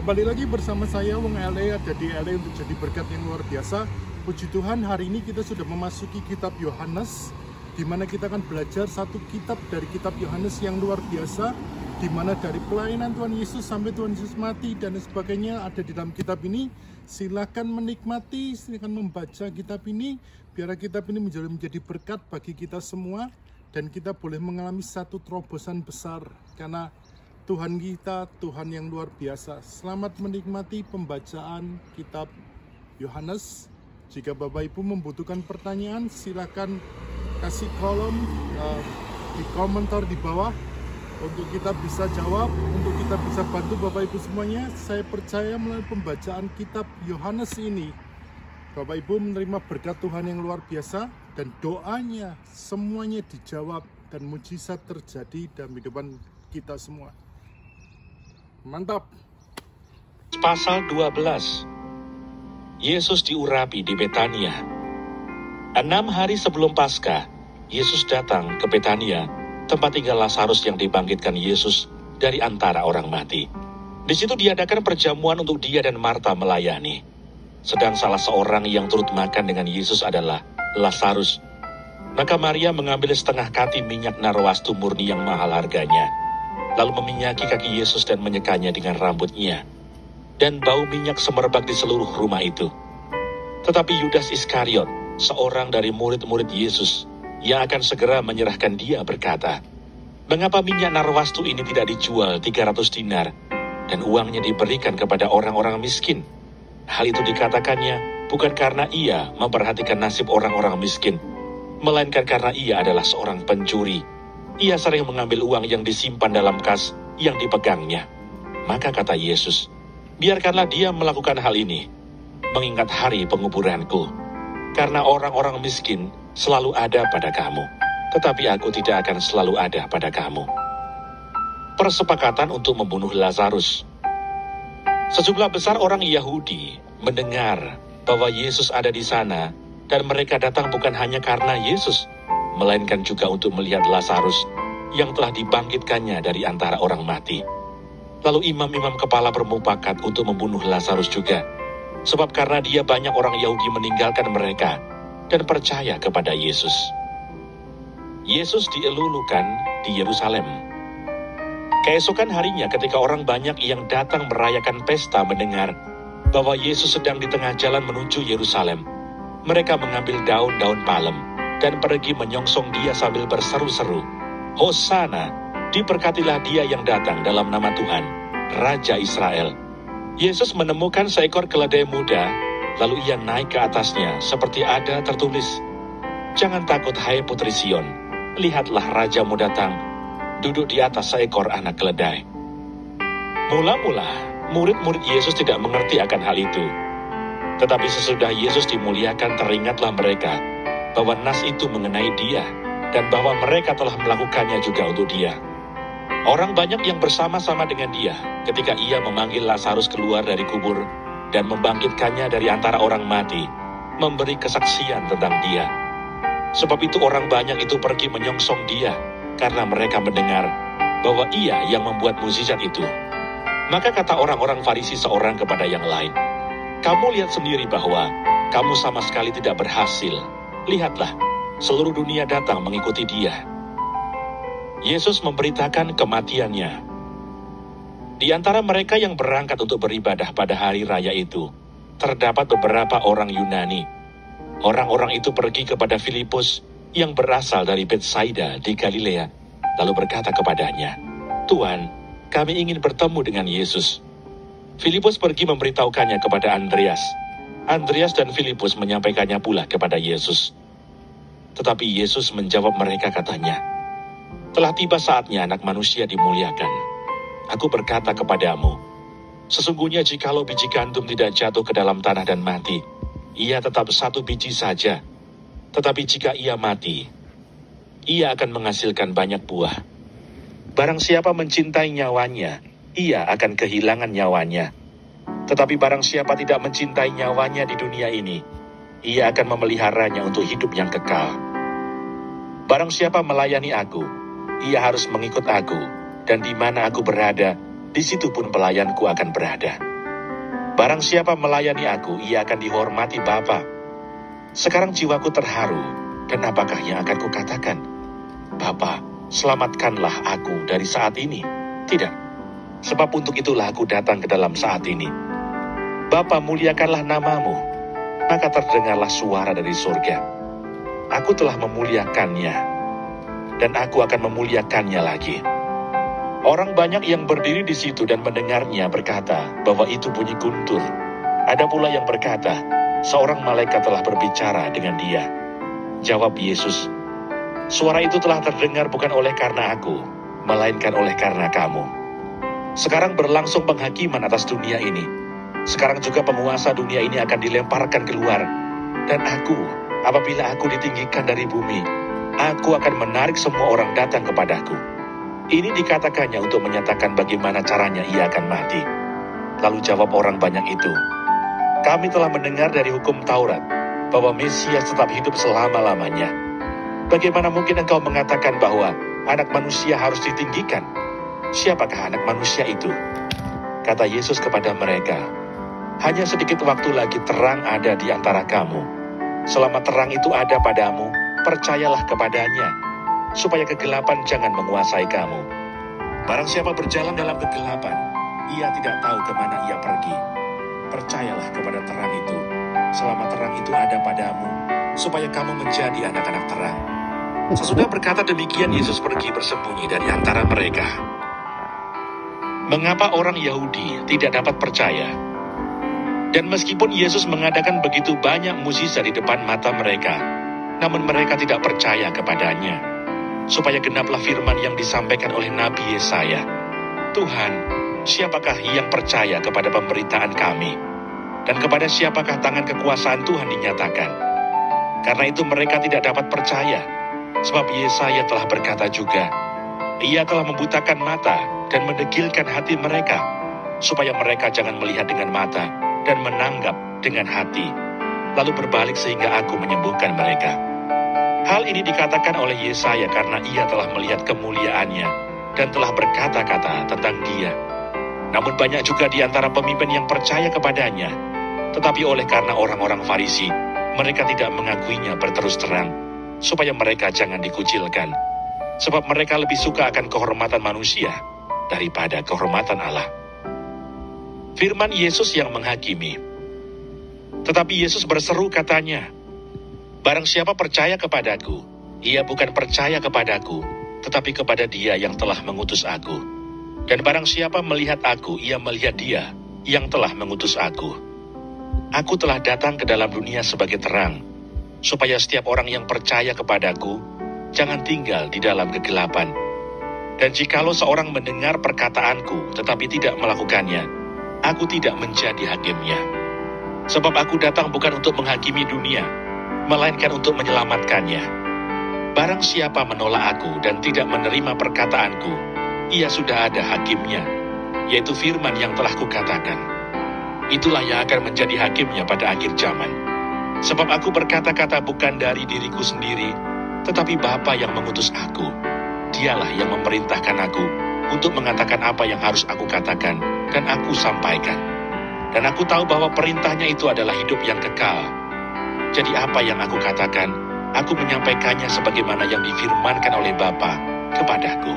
Kembali lagi bersama saya Wong LA, ada di LA untuk jadi berkat yang luar biasa. Puji Tuhan, hari ini kita sudah memasuki kitab Yohanes, di mana kita akan belajar satu kitab dari kitab Yohanes yang luar biasa, di mana dari pelayanan Tuhan Yesus sampai Tuhan Yesus mati dan sebagainya ada di dalam kitab ini. Silakan menikmati, silakan membaca kitab ini, biar kitab ini menjadi berkat bagi kita semua, dan kita boleh mengalami satu terobosan besar, karena Tuhan kita, Tuhan yang luar biasa. Selamat menikmati pembacaan kitab Yohanes. Jika Bapak Ibu membutuhkan pertanyaan, silakan kasih kolom di komentar di bawah untuk kita bisa jawab, untuk kita bisa bantu Bapak Ibu semuanya. Saya percaya melalui pembacaan kitab Yohanes ini, Bapak Ibu menerima berkat Tuhan yang luar biasa, dan doanya semuanya dijawab dan mujizat terjadi dalam kehidupan kita semua. Mantap. Pasal 12. Yesus diurapi di Betania. 6 hari sebelum Paskah, Yesus datang ke Betania, tempat tinggal Lazarus yang dibangkitkan Yesus dari antara orang mati. Di situ diadakan perjamuan untuk dia dan Marta melayani. Sedang salah seorang yang turut makan dengan Yesus adalah Lazarus. Maka Maria mengambil setengah kati minyak narwastu murni yang mahal harganya, lalu meminyaki kaki Yesus dan menyekanya dengan rambutnya. Dan bau minyak semerbak di seluruh rumah itu. Tetapi Yudas Iskariot, seorang dari murid-murid Yesus, yang akan segera menyerahkan dia, berkata, "Mengapa minyak narwastu ini tidak dijual 300 dinar, dan uangnya diberikan kepada orang-orang miskin?" Hal itu dikatakannya bukan karena ia memperhatikan nasib orang-orang miskin, melainkan karena ia adalah seorang pencuri. Ia sering mengambil uang yang disimpan dalam kas yang dipegangnya. Maka kata Yesus, "Biarkanlah dia melakukan hal ini, mengingat hari penguburanku. Karena orang-orang miskin selalu ada pada kamu, tetapi aku tidak akan selalu ada pada kamu." Persepakatan untuk membunuh Lazarus. Sejumlah besar orang Yahudi mendengar bahwa Yesus ada di sana, dan mereka datang bukan hanya karena Yesus, melainkan juga untuk melihat Lazarus yang telah dibangkitkannya dari antara orang mati. Lalu imam-imam kepala bermufakat untuk membunuh Lazarus juga, sebab karena dia banyak orang Yahudi meninggalkan mereka dan percaya kepada Yesus. Yesus dielulukan di Yerusalem. Keesokan harinya ketika orang banyak yang datang merayakan pesta mendengar bahwa Yesus sedang di tengah jalan menuju Yerusalem, mereka mengambil daun-daun palem dan pergi menyongsong dia sambil berseru-seru, "Hosana, diberkatilah dia yang datang dalam nama Tuhan, Raja Israel." Yesus menemukan seekor keledai muda, lalu ia naik ke atasnya seperti ada tertulis, "Jangan takut hai putri Sion, lihatlah rajamu datang, duduk di atas seekor anak keledai." Mula-mula, murid-murid Yesus tidak mengerti akan hal itu. Tetapi sesudah Yesus dimuliakan, teringatlah mereka bahwa nas itu mengenai dia, dan bahwa mereka telah melakukannya juga untuk dia. Orang banyak yang bersama-sama dengan dia ketika ia memanggil Lazarus keluar dari kubur dan membangkitkannya dari antara orang mati, memberi kesaksian tentang dia. Sebab itu orang banyak itu pergi menyongsong dia, karena mereka mendengar bahwa ia yang membuat mukjizat itu. Maka kata orang-orang Farisi seorang kepada yang lain, "Kamu lihat sendiri bahwa kamu sama sekali tidak berhasil. Lihatlah, seluruh dunia datang mengikuti dia." Yesus memberitakan kematiannya. Di antara mereka yang berangkat untuk beribadah pada hari raya itu, terdapat beberapa orang Yunani. Orang-orang itu pergi kepada Filipus yang berasal dari Betsaida di Galilea, lalu berkata kepadanya, "Tuhan, kami ingin bertemu dengan Yesus." Filipus pergi memberitahukannya kepada Andreas. Andreas dan Filipus menyampaikannya pula kepada Yesus. Tetapi Yesus menjawab mereka, katanya, "Telah tiba saatnya Anak Manusia dimuliakan. Aku berkata kepadamu, sesungguhnya jikalau biji gandum tidak jatuh ke dalam tanah dan mati, ia tetap satu biji saja. Tetapi jika ia mati, ia akan menghasilkan banyak buah. Barang siapa mencintai nyawanya, ia akan kehilangan nyawanya. Tetapi barang siapa tidak mencintai nyawanya di dunia ini, ia akan memeliharanya untuk hidup yang kekal. Barang siapa melayani aku, ia harus mengikut aku, dan di mana aku berada, di situ pun pelayanku akan berada. Barang siapa melayani aku, ia akan dihormati Bapa. Sekarang jiwaku terharu, dan apakah yang akan kukatakan? Bapa, selamatkanlah aku dari saat ini. Tidak, sebab untuk itulah aku datang ke dalam saat ini. Bapa, muliakanlah namamu. Maka terdengarlah suara dari surga. Aku telah memuliakannya, dan aku akan memuliakannya lagi. Orang banyak yang berdiri di situ dan mendengarnya berkata bahwa itu bunyi guntur. Ada pula yang berkata, seorang malaikat telah berbicara dengan dia. Jawab Yesus, suara itu telah terdengar bukan oleh karena aku, melainkan oleh karena kamu. Sekarang berlangsung penghakiman atas dunia ini. Sekarang juga penguasa dunia ini akan dilemparkan keluar. Dan aku, apabila aku ditinggikan dari bumi, aku akan menarik semua orang datang kepadaku. Ini dikatakannya untuk menyatakan bagaimana caranya ia akan mati. Lalu jawab orang banyak itu, kami telah mendengar dari hukum Taurat bahwa Mesias tetap hidup selama-lamanya. Bagaimana mungkin engkau mengatakan bahwa anak manusia harus ditinggikan? Siapakah anak manusia itu? Kata Yesus kepada mereka, hanya sedikit waktu lagi terang ada di antara kamu. Selama terang itu ada padamu, percayalah kepadanya, supaya kegelapan jangan menguasai kamu. Barang siapa berjalan dalam kegelapan, ia tidak tahu kemana ia pergi. Percayalah kepada terang itu, selama terang itu ada padamu, supaya kamu menjadi anak-anak terang. Sesudah berkata demikian, Yesus pergi bersembunyi dari antara mereka. Mengapa orang Yahudi tidak dapat percaya? Dan meskipun Yesus mengadakan begitu banyak mukjizat di depan mata mereka, namun mereka tidak percaya kepadanya. Supaya genaplah firman yang disampaikan oleh Nabi Yesaya. Tuhan, siapakah yang percaya kepada pemberitaan kami? Dan kepada siapakah tangan kekuasaan Tuhan dinyatakan? Karena itu mereka tidak dapat percaya. Sebab Yesaya telah berkata juga, ia telah membutakan mata dan mendegilkan hati mereka, supaya mereka jangan melihat dengan mata dan menanggap dengan hati, lalu berbalik sehingga aku menyembuhkan mereka. Hal ini dikatakan oleh Yesaya karena ia telah melihat kemuliaannya dan telah berkata-kata tentang dia. Namun banyak juga di antara pemimpin yang percaya kepadanya, tetapi oleh karena orang-orang Farisi, mereka tidak mengakuinya berterus terang, supaya mereka jangan dikucilkan. Sebab mereka lebih suka akan kehormatan manusia daripada kehormatan Allah. Firman Yesus yang menghakimi. Tetapi Yesus berseru katanya, barang siapa percaya kepadaku, ia bukan percaya kepadaku, tetapi kepada Dia yang telah mengutus aku. Dan barang siapa melihat aku, ia melihat Dia yang telah mengutus aku. Aku telah datang ke dalam dunia sebagai terang, supaya setiap orang yang percaya kepadaku, jangan tinggal di dalam kegelapan. Dan jikalau seorang mendengar perkataanku, tetapi tidak melakukannya, aku tidak menjadi hakimnya. Sebab aku datang bukan untuk menghakimi dunia, melainkan untuk menyelamatkannya. Barang siapa menolak aku dan tidak menerima perkataanku, ia sudah ada hakimnya, yaitu firman yang telah kukatakan. Itulah yang akan menjadi hakimnya pada akhir zaman. Sebab aku berkata-kata bukan dari diriku sendiri, tetapi Bapa yang mengutus aku. Dialah yang memerintahkan aku untuk mengatakan apa yang harus aku katakan dan aku sampaikan. Dan aku tahu bahwa perintahnya itu adalah hidup yang kekal. Jadi apa yang aku katakan, aku menyampaikannya sebagaimana yang difirmankan oleh Bapa kepadaku.